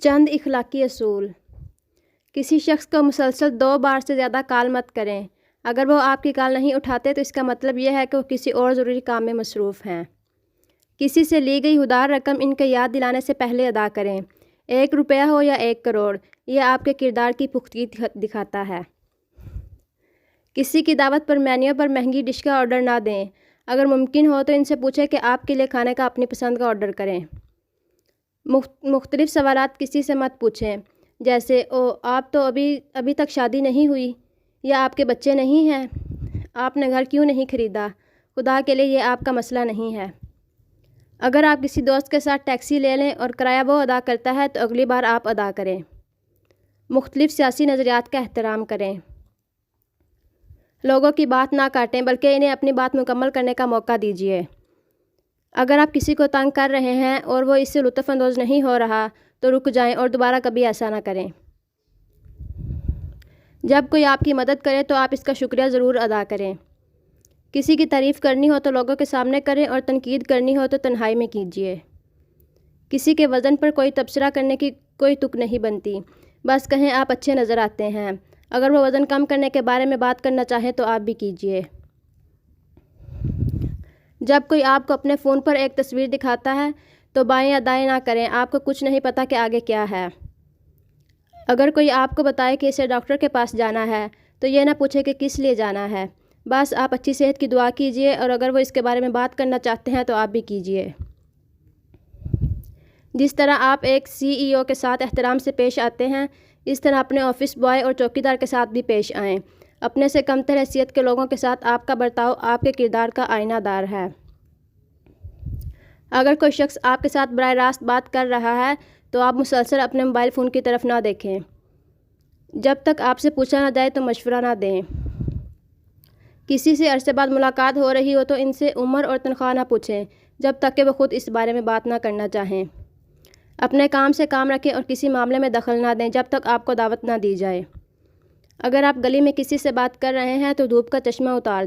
چند اخلاقی اصول۔ کسی شخص کو مسلسل 2 بار سے زیادہ کال مت کریں۔ اگر وہ آپ کی کال نہیں اٹھاتے تو اس کا مطلب یہ ہے کہ وہ کسی اور ضروری کام میں مصروف ہیں۔ کسی سے لی گئی ادھار رقم ان کے یاد دلانے سے پہلے ادا کریں۔ 1 روپیہ ہو یا 1 کروڑ، یہ آپ کے کردار کی پختگی دکھاتا ہے۔ کسی کی دعوت پر مینیو پر مہنگی ڈش کا آرڈر نہ دیں۔ اگر ممکن ہو تو ان سے پوچھیں کہ آپ کے لیے کھانے کا اپنی پسند کا آرڈر کریں۔ مختلف سوالات کسی سے مت پوچھیں، جیسے آپ تو ابھی تک شادی نہیں ہوئی، یا آپ کے بچے نہیں ہیں، آپ نے گھر کیوں نہیں خریدا، خدا کے لیے یہ آپ کا مسئلہ نہیں ہے۔ اگر آپ کسی دوست کے ساتھ ٹیکسی لے لیں اور کرایہ وہ ادا کرتا ہے تو اگلی بار آپ ادا کریں۔ مختلف سیاسی نظریات کا احترام کریں۔ لوگوں کی بات نہ کاٹیں بلکہ انہیں اپنی بات مکمل کرنے کا موقع دیجیے۔ اگر آپ کسی کو تنگ کر رہے ہیں اور وہ اس سے لطف اندوز نہیں ہو رہا تو رک جائیں اور دوبارہ کبھی ایسا نہ کریں۔ جب کوئی آپ کی مدد کرے تو آپ اس کا شکریہ ضرور ادا کریں۔ کسی کی تعریف کرنی ہو تو لوگوں کے سامنے کریں اور تنقید کرنی ہو تو تنہائی میں کیجیے۔ کسی کے وزن پر کوئی تبصرہ کرنے کی کوئی تک نہیں بنتی، بس کہیں آپ اچھے نظر آتے ہیں۔ اگر وہ وزن کم کرنے کے بارے میں بات کرنا چاہیں تو آپ بھی کیجیے۔ جب کوئی آپ کو اپنے فون پر ایک تصویر دکھاتا ہے تو بائیں یا دائیں نہ کریں، آپ کو کچھ نہیں پتہ کہ آگے کیا ہے۔ اگر کوئی آپ کو بتائے کہ اسے ڈاکٹر کے پاس جانا ہے تو یہ نہ پوچھے کہ کس لیے جانا ہے، بس آپ اچھی صحت کی دعا کیجیے، اور اگر وہ اس کے بارے میں بات کرنا چاہتے ہیں تو آپ بھی کیجیے۔ جس طرح آپ ایک CEO کے ساتھ احترام سے پیش آتے ہیں، اس طرح اپنے آفس بوائے اور چوکیدار کے ساتھ بھی پیش آئیں۔ اپنے سے کم تر حیثیت کے لوگوں کے ساتھ آپ کا برتاؤ آپ کے کردار کا آئینہ دار ہے۔ اگر کوئی شخص آپ کے ساتھ براہ راست بات کر رہا ہے تو آپ مسلسل اپنے موبائل فون کی طرف نہ دیکھیں۔ جب تک آپ سے پوچھا نہ جائے تو مشورہ نہ دیں۔ کسی سے عرصے بعد ملاقات ہو رہی ہو تو ان سے عمر اور تنخواہ نہ پوچھیں جب تک کہ وہ خود اس بارے میں بات نہ کرنا چاہیں۔ اپنے کام سے کام رکھیں اور کسی معاملے میں دخل نہ دیں جب تک آپ کو دعوت نہ دی جائے۔ اگر آپ گلی میں کسی سے بات کر رہے ہیں تو دھوپ کا چشمہ اتار دیں۔